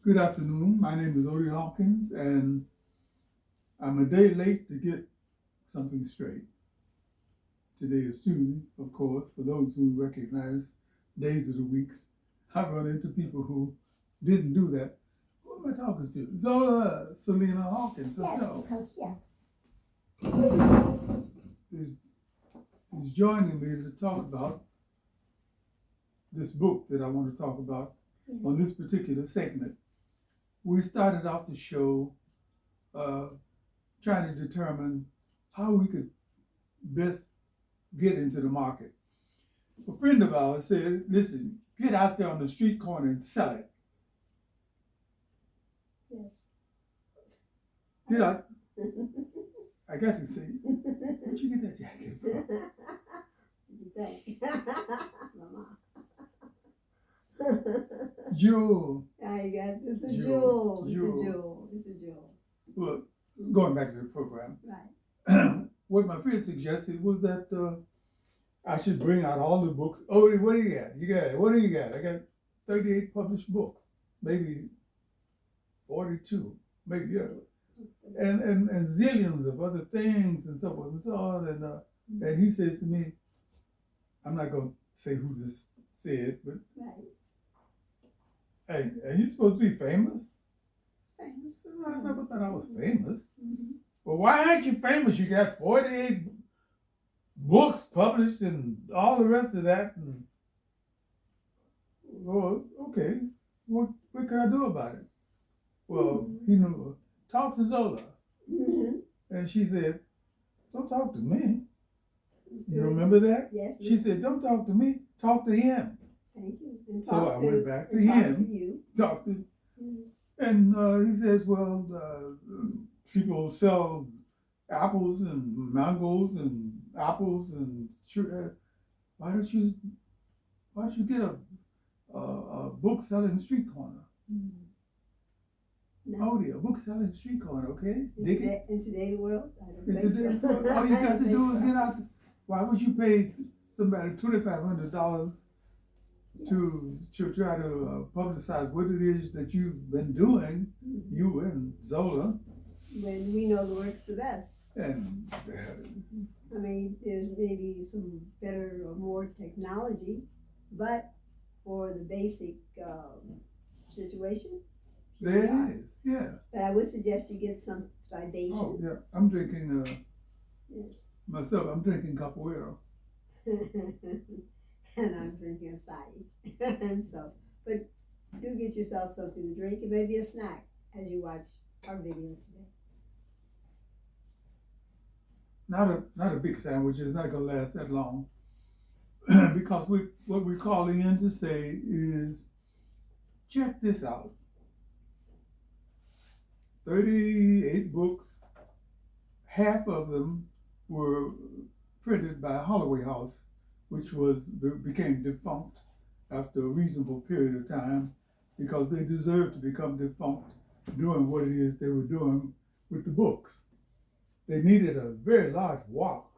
Good afternoon. My name is Odie Hawkins, and I'm a day late to get something straight. Today is Tuesday, of course, for those who recognize days of the weeks. I've run into people who didn't do that. Who am I talking to? Zola, Salena-Hawkins herself. Yes, is, is joining me to talk about this book that I want to talk about on this particular segment. We started off the show trying to determine how we could best get into the market. A friend of ours said, listen, get out there on the street corner and sell it. yes. Get out. I got to say, where'd you get that jacket from? You think? Mama. Jewel. I got it's a Jewel. jewel. It's a jewel. It's a jewel. Well, going back to the program, Right. what my friend suggested was that I should bring out all the books. Oh, what do you got? What do you got? I got 38 published books, maybe 42, maybe, yeah. And zillions of other things and so forth and so on. And he says to me, I'm not going to say who this said, but Right. hey, are you supposed to be famous? Famous. I never thought I was famous. Mm-hmm. Well, why aren't you famous? You got 48 books published and all the rest of that. And, well, okay, what can I do about it? Well, he knew, talk to Zola. Mm-hmm. And she said, don't talk to me. You Good. remember that? Yes. She said, don't talk to me, talk to him. Thank you. And So talk I to, went back to and him. Talk to you. Talked to, Mm-hmm. and he says, well, people sell apples and mangoes and apples and why don't you get a book selling street corner? Mm-hmm. No. Oh, yeah, a book selling street corner, okay? Dig it. In today's world, I don't In think today's so. world, all you I got don't to think do is so. get out. Why would you pay somebody $2,500 to try to publicize what it is that you've been doing, Mm-hmm. you and Zola? When we know the work's the best. And I mean, there's maybe some better or more technology, but for the basic situation, there we are. it is, yeah. But I would suggest you get some libation. Oh, yeah. I'm drinking, Yes. myself, I'm drinking capoeira. And I'm drinking acai. And so, but do get yourself something to drink and maybe a snack as you watch our video today. Not a big sandwich, it's not gonna last that long. Because what we're calling in to say is, check this out. 38 books, half of them were printed by Holloway House, which became defunct after a reasonable period of time because they deserved to become defunct doing what it is they were doing with the books. They needed a very large wok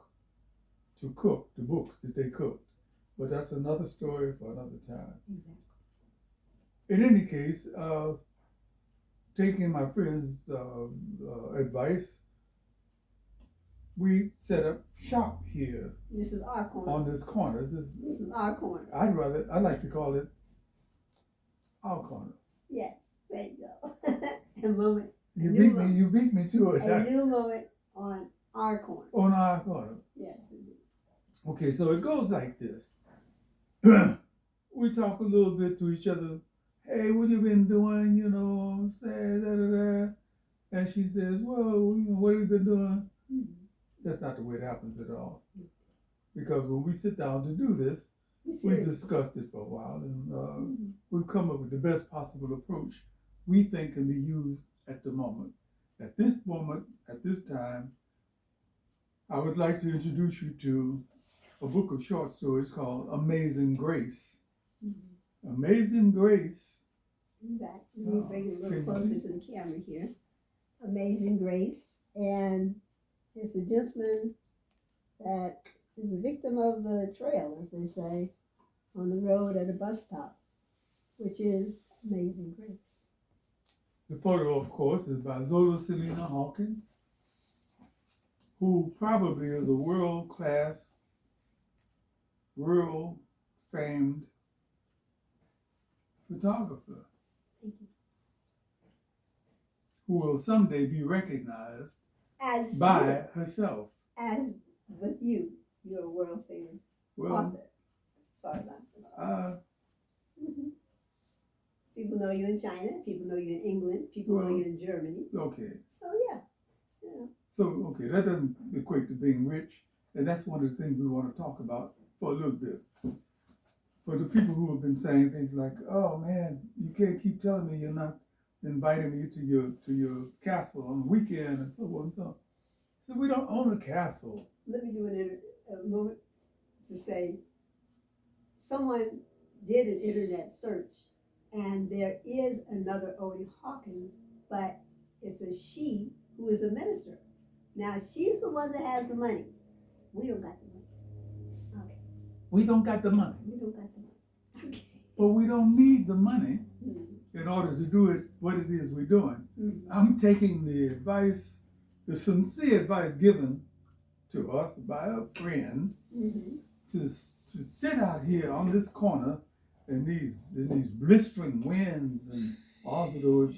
to cook the books that they cooked, but that's another story for another time. Exactly. In any case, taking my friend's advice, we set up shop here This is our corner. on this corner. This is our corner. I'd like to call it our corner. Yes, there you go. A moment. You new beat me to it. A new moment on our corner. On our corner. Yes, indeed. Okay, so it goes like this. We talk a little bit to each other. Hey, what you been doing? You know, say da da da. And she says, well, what have you been doing? Mm-hmm. That's not the way it happens at all. Because when we sit down to do this, we've Serious. discussed it for a while, and we've come up with the best possible approach we think can be used at the moment. At this moment, at this time, I would like to introduce you to a book of short stories called Amazing Grace. Mm-hmm. Amazing Grace. Back. Let me bring it a little can you closer see? to the camera here. Amazing Grace. And it's a gentleman that is a victim of the trail, as they say, on the road at a bus stop, which is Amazing Grace. The photo, of course, is by Zola Salena-Hawkins, who probably is a world-class, world-famed photographer who will someday be recognized by herself. As with you, you're a world famous author, as far as I'm concerned. People know you in China, people know you in England, people know you in Germany. Okay. So yeah. So, okay, that doesn't equate to being rich, and that's one of the things we want to talk about for a little bit. For the people who have been saying things like, "Oh man, you can't keep telling me you're not inviting me to your castle on the weekend," and so on and so on. So we don't own a castle. Let me do a moment to say, someone did an internet search, and there is another Odie Hawkins, but it's a she who is a minister. Now, she's the one that has the money. We don't got the money. Okay. We don't got the money. We don't got the money. Okay. But we don't need the money in order to do it, what it is we're doing. I'm taking the advice, the sincere advice given to us by a friend to sit out here on this corner in these blistering winds and all of those.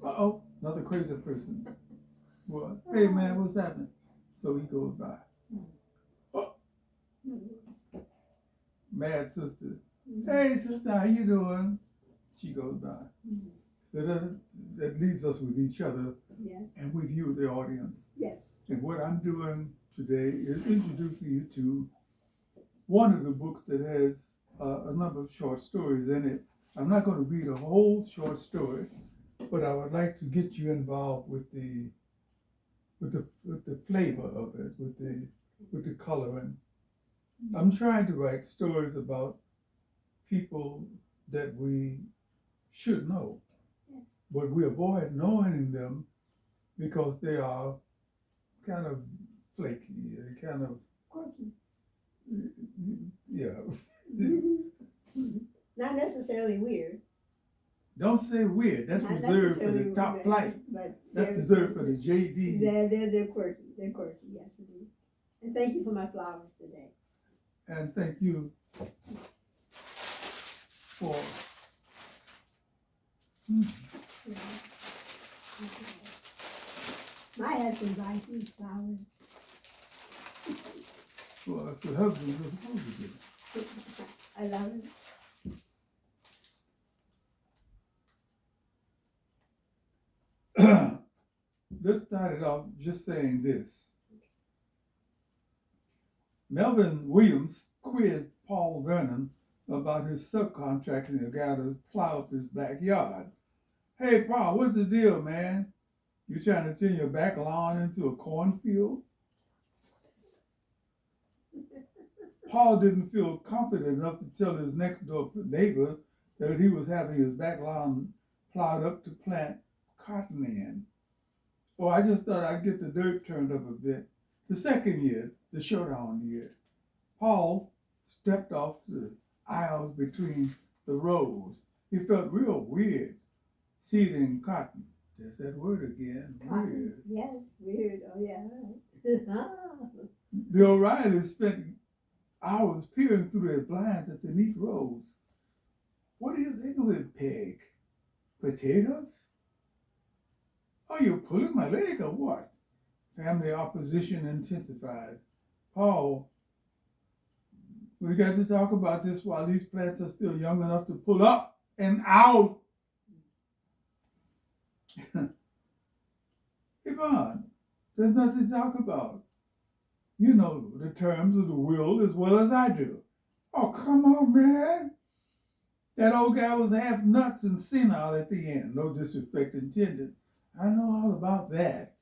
Uh-oh, another crazy person. What? Hey man, what's happening? So he goes by. Oh. Mad sister. Hey sister, how you doing? She goes by. So that leaves us with each other and with you, the audience. Yes. And what I'm doing today is introducing you to one of the books that has a number of short stories in it. I'm not going to read a whole short story, but I would like to get you involved with the flavor of it, with the coloring. I'm trying to write stories about people that we should know, but we avoid knowing them because they are kind of flaky, they kind of quirky. Yeah. Not necessarily weird. Don't say weird. That's Not reserved for the top flight. But that's reserved for the JD. They're quirky. They're quirky, yes indeed. And thank you for my flowers today. And thank you for My husband buys me flowers. Well, that's what husbands are supposed to do. I love it. Let's start it off just saying this. Melvin Williams quizzed Paul Vernon about his subcontracting a guy to plow up his backyard. Hey, Paul, what's the deal, man? You trying to turn your back lawn into a cornfield? Paul didn't feel confident enough to tell his next door neighbor that he was having his back lawn plowed up to plant cotton in. Oh, I just thought I'd get the dirt turned up a bit. The second year, the showdown year, Paul stepped off the aisles between the rows. He felt real weird seeding cotton. There's that word again, Cotton. weird. Yes, weird. Oh, yeah. The O'Reillys spent hours peering through their blinds at the neat rows. What do you think of it, Peg? Potatoes? Are you pulling my leg or what? Family opposition intensified. Paul, we got to talk about this while these plants are still young enough to pull up and out. Yvonne, there's nothing to talk about. You know the terms of the will as well as I do. Oh, come on, man. That old guy was half nuts and senile at the end. No disrespect intended. I know all about that.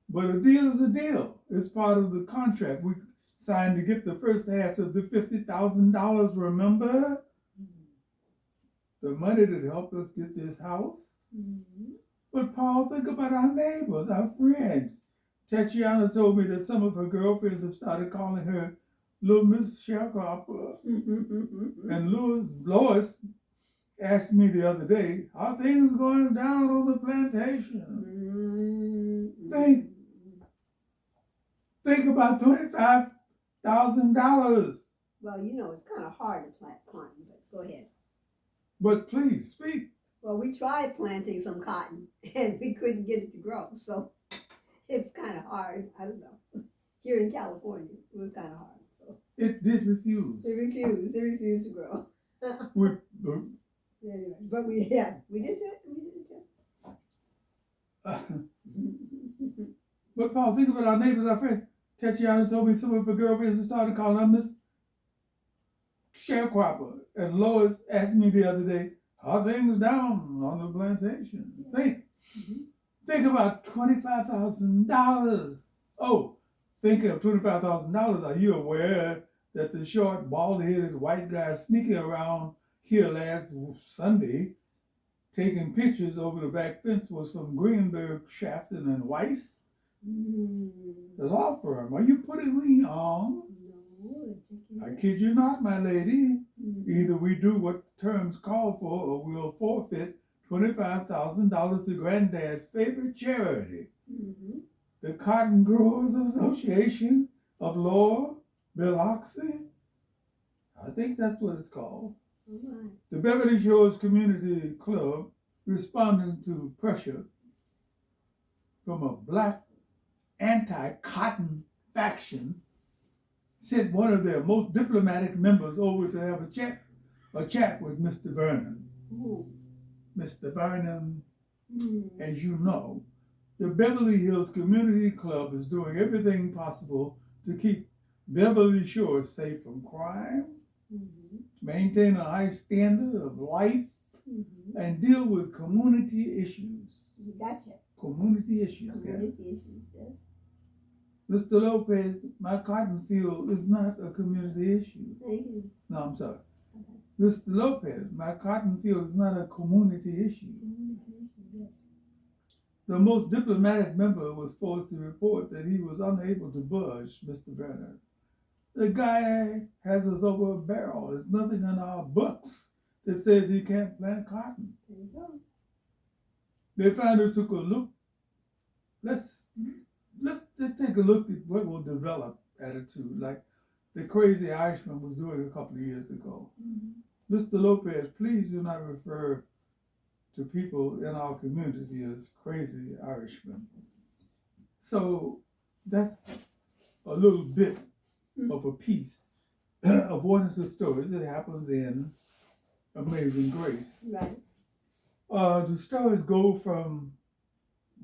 But a deal is a deal. It's part of the contract we signed to get the first half of the $50,000, remember? The money that helped us get this house. But Paul, think about our neighbors, our friends. Tatiana told me that some of her girlfriends have started calling her Little Miss Sharecropper. And Lois asked me the other day, "Are things going down on the plantation?" Think about $25,000. Well, it's kind of hard to plant cotton, but go ahead. But please speak. Well, we tried planting some cotton and we couldn't get it to grow, so it's kind of hard. I don't know. Here in California, it was kind of hard. So it did refuse. It refused. It refused to grow. Anyway, but we did it. But Paul, think about our neighbors, our friends. Tatiana told me some of her girlfriends had started calling her Miss Sharecropper. And Lois asked me the other day, "Are things down on the plantation?" Think about $25,000. Oh, thinking of $25,000, are you aware that the short, bald-headed white guy sneaking around here last Sunday taking pictures over the back fence was from Greenberg, Shafton, and Weiss? The law firm. Are you putting me on? No. I kid you not, my lady. Either we do what the terms call for or we'll forfeit $25,000 to Granddad's favorite charity, the Cotton Growers Association of Lower Biloxi. I think that's what it's called. The Beverly Shores Community Club, responding to pressure from a black anti-cotton faction, sent one of their most diplomatic members over to have a chat with Mr. Vernon. Mr. Vernon, as you know, the Beverly Hills Community Club is doing everything possible to keep Beverly Shores safe from crime, maintain a high standard of life, and deal with community issues. Gotcha. Community issues. Community issues, yes. Mr. Lopez, my cotton field is not a community issue. Thank you. No, I'm sorry. Okay. Mr. Lopez, my cotton field is not a community issue. Community issue, yes. The most diplomatic member was forced to report that he was unable to budge Mr. Bernard. The guy has us over a barrel. There's nothing in our books that says he can't plant cotton. There you go. They finally took a look. Let's take a look at what will develop attitude, like the crazy Irishman was doing a couple of years ago. Mr. Lopez, please do not refer to people in our community as crazy Irishmen. So that's a little bit of a piece of one of the stories that happens in Amazing Grace. Right. The stories go from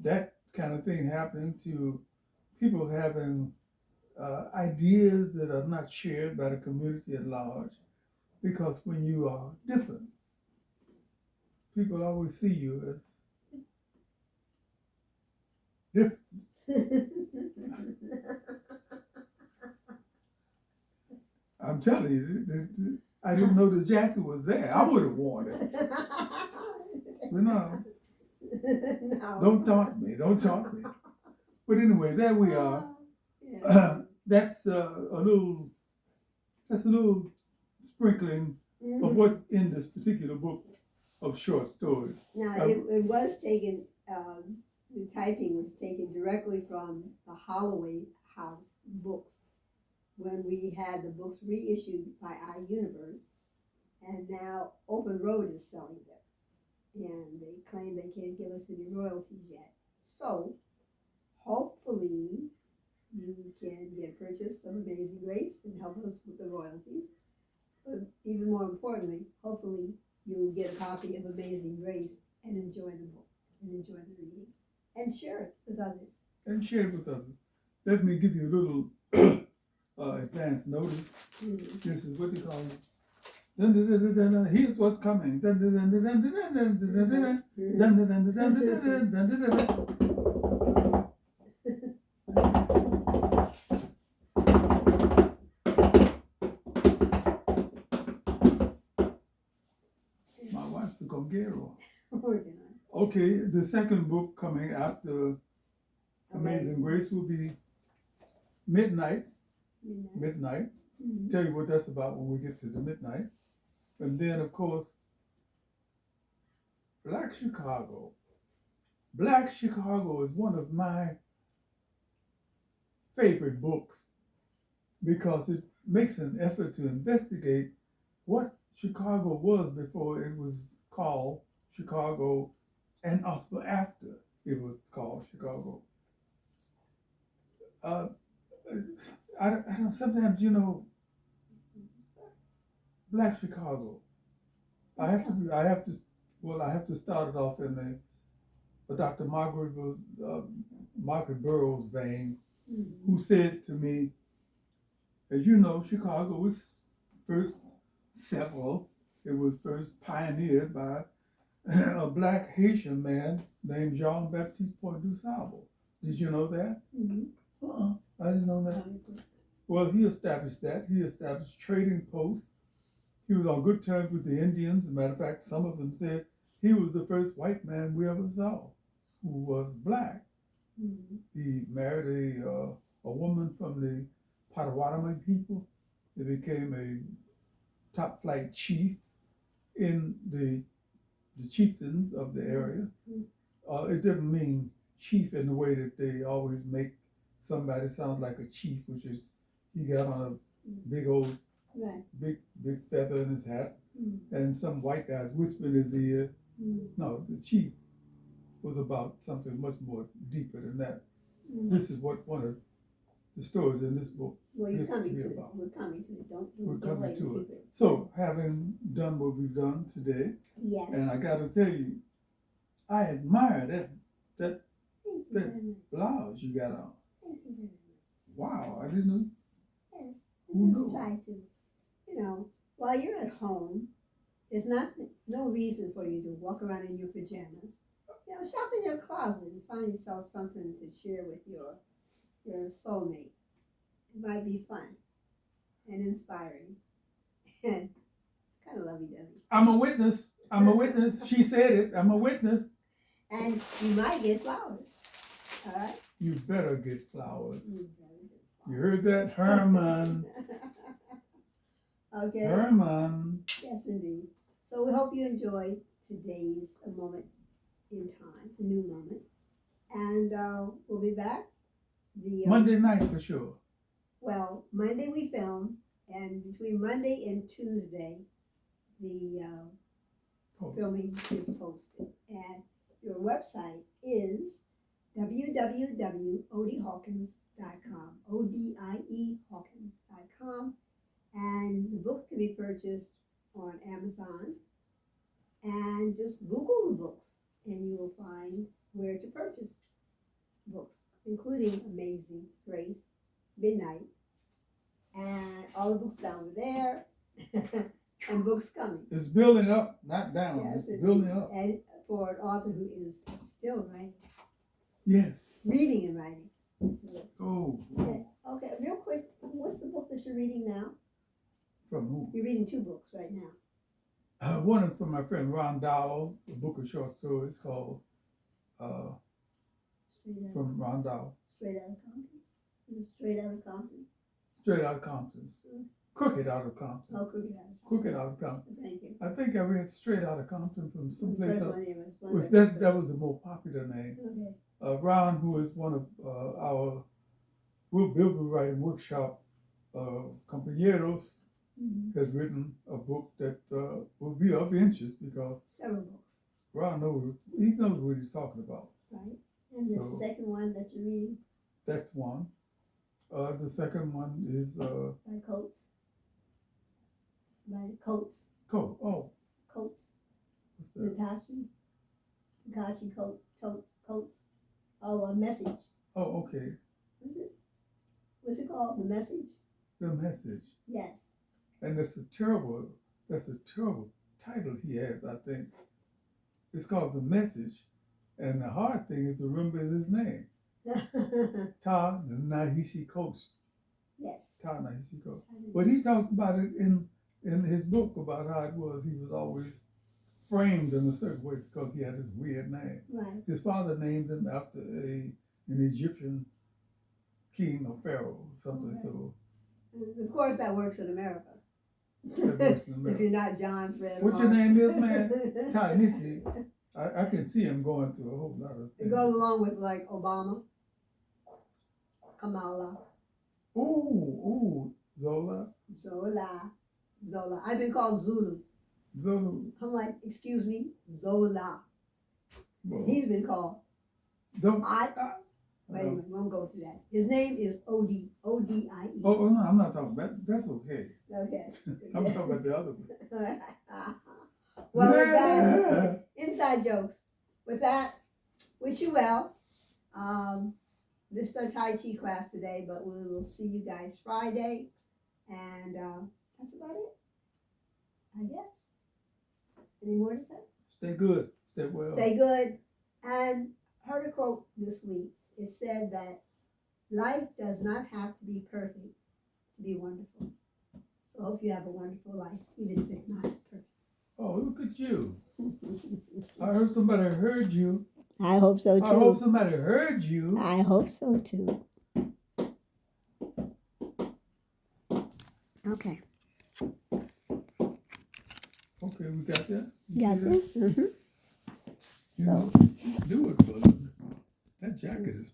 that kind of thing happening to people having ideas that are not shared by the community at large, because when you are different, people always see you as different. I'm telling you, I didn't know the jacket was there. I would have worn it. But no. Don't taunt me. But anyway, there we are. Yeah. That's a little sprinkling of what's in this particular book of short stories. Now, it was taken, the typing was taken directly from the Holloway House books when we had the books reissued by iUniverse, and now Open Road is selling them. And they claim they can't give us any royalties yet. So, hopefully, you can get a purchase of Amazing Grace and help us with the royalties. But even more importantly, hopefully, you'll get a copy of Amazing Grace and enjoy the book and enjoy the reading. And share it with others. Let me give you a little advance notice. This is what they call it. Dun, dun, dun, dun, dun, dun. Here's what's coming. Dun, dun, dun, dun, dun, dun, dun, dun, dun, dun, dun, dun, dun, dun, dun, dun, dun, dun. My wife become Gero. Working on it. Okay, the second book coming after Amazing Grace will be Midnight. Tell you what that's about when we get to the midnight. And then, of course, Black Chicago. Black Chicago is one of my favorite books because it makes an effort to investigate what Chicago was before it was called Chicago and also after it was called Chicago. Uh, I don't, sometimes, Black Chicago. I have to, well, I have to start it off in Dr. Margaret Burroughs vein, who said to me, as you know, Chicago was first settled. It was first pioneered by a black Haitian man named Jean-Baptiste Point du Sable. Did you know that? I didn't know that. Well, he established that. He established trading posts. He was on good terms with the Indians. As a matter of fact, some of them said he was the first white man we ever saw who was black. He married a woman from the Potawatomi people. He became a top flight chief in the chieftains of the area. It didn't mean chief in the way that they always make somebody sound like a chief, which is he got on a big old big feather in his hat, and some white guys whisper in his ear. No, the chief was about something much more deeper than that. This is what one of the stories in this book We're coming to it. We're coming to it. We're don't coming wait to it. secret. So, having done what we've done today, Yes. and I got to tell you, I admire that blouse you got on. Thank you very much. Wow, I didn't know. Yes. Who Just knew? try to, while you're at home, there's no reason for you to walk around in your pajamas. Shop in your closet and find yourself something to share with your soulmate. It might be fun and inspiring and kind of lovey-dovey. I'm a witness. I'm a witness. She said it. I'm a witness. And you might get flowers. All right? You better get flowers. You better get flowers. You heard that, Herman? Okay. Herman. Yes, indeed. So we hope you enjoyed today's moment in time, a new moment. And we'll be back. Monday night for sure. Well, Monday we film, and between Monday and Tuesday, the filming is posted. And your website is www.odiehawkins.com, ODIE-Hawkins.com. And the book can be purchased on Amazon. And just Google the books, and you will find where to purchase books, including Amazing Grace, Midnight, and all the books down there, and books coming. It's building up, not down. Yes, it's building up. And for an author who is still writing. Yes. Reading and writing. Oh. Okay, real quick, what's the book that you're reading now? From who? You're reading two books right now. One is from my friend Ron Dowell, a book of short stories called from Ron Dowell. Straight Out of Compton? Is it Straight Out of Compton? Straight Out of Compton. Crooked Out of Compton. Oh, Crooked Out of Compton. Crooked Out of Compton. Thank you. I think I read Straight Out of Compton from someplace First else. one, yeah, That was the more popular name. Okay. Ron, who is one of our Bible writing workshop compañeros, has written a book that will be of interest because several books. Ron knows what he's talking about. Right. And the second one that you're reading? That's one. The second one is by Coates. By Coates. Coates. Oh. Coates. What's that? Takashi Coates. Oh, A Message. Oh, okay. What's it called? The Message? The Message. Yes. And that's a terrible title he has, I think. It's called The Message. And the hard thing is to remember his name. Ta-Nehisi Coates. Yes. Ta-Nehisi Coates. But he talks about it in his book about how it was. He was always framed in a certain way because he had this weird name. Right. His father named him after an Egyptian king or pharaoh or something. Right. So, of course, that works in America. That works in America. If you're not John Fred. What your name is, man? Ta-Nehisi. I I can see him going through a whole lot of It things. goes along with like Obama, Kamala, Ooh, Zola. Zola. I've been called Zulu. Zola. I'm like, excuse me, Zola. Well, He's been called. don't. Wait a minute, we won't go through that. His name is Odie, O-D-I-E. Oh, no, I'm not talking about that's okay. Okay. I'm talking about the other one. Well, with that, inside jokes. With that, wish you well. Missed our Tai Chi class today, but we will see you guys Friday. And that's about it, I guess. Any more to say? Stay good. Stay well. Stay good. And heard a quote this week. It said that life does not have to be perfect to be wonderful. So I hope you have a wonderful life, even if it's not perfect. Oh, look at you. I heard somebody heard you. I hope so too. I hope somebody heard you. I hope so too. Okay. Okay, we got that? Got see that? this? Mm-hmm. You So. do it, brother. That jacket is